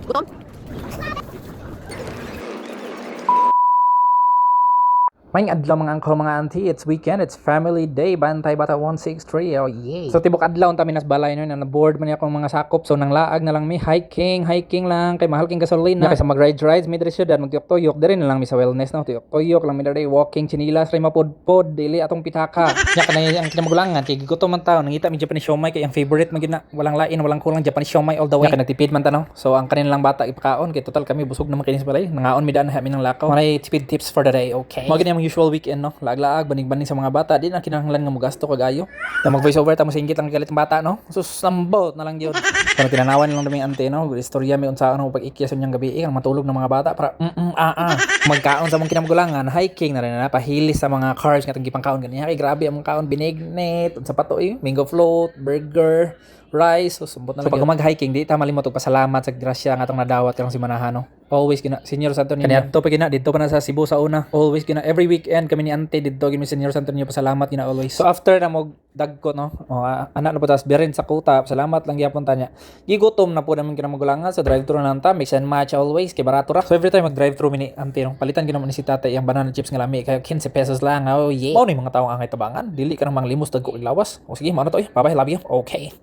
Gutom? Maing adlaw mga uncle, mga auntie, it's weekend, it's family day, Bantay Bata 163, oh yeah. So tibok adlaw ta minas balay no, na board man akong mga sakop, so nang laag na lang mi hiking lang kay mahal king gasolina. Kaysa mag rides mi diri syudad, magtuyok-tuyok diri na lang mi sa wellness no, tuyok lang mi diri, walking chinilas ray mapod-pod dili atong pitaka. Nya kanay ang kinamagulangan kay gigutom man taon, nangita mi Japanese siomai kay ang favorite man gid na, walang lain, walang kulang Japanese siomai all the way. Nya nagtipid man ta no. So ang kanin lang bata ipakaon kay total kami busog naman kinis balay. Nangaon mi daan mi ng lakaw. Maray tipid tips for the day, okay. Mo ang usual weekend no, laag-laag banig-banig sa mga bata, di na kinahanglan nga mo gasto kagayo. Ta mag voice over ta mo singgit lang galit ang bata no. Sus sambot na lang gyud. Pero tinanawan lang daming ante no, istorya mi unsaon mo pag-ikya sa nyang gabi ang matulog ng mga bata para magkaon sa mong kinamagulangan, hiking na rin na pahilis sa mga cars nga tong kaon ganiya kay grabe ang mga kaon binignet unsa pa to mango float, burger, rice, so sumbot na lang. So pag mag-hiking di ta malimot og pasalamat sa grasya nga atong nadawat karong si Manahan no. Always gina Senior Santo Niño. Kaniadto pa gina didto pa na sa Cebu sa una. Always gina every weekend kami ni ante didto gini Senior Santo Niño pasalamat gina always. So after na mo dagko no, anak na po tas birin sa kuta, salamat lang gyapon tanya. Gigutom na po naman kinamagulangan sa drive-thru na ta, mix and match always kay barato ra. So every time mag-drive-thru mi ni ante no, palitan gina mo ni si tatay ang banana chips nga lami kay 15 pesos lang. Oh yeah. Mao ni mga tawo ang angay tabangan, dili ka nang manglimos dagko og lawas. O sige, mao na to bye bye, love you. Okay.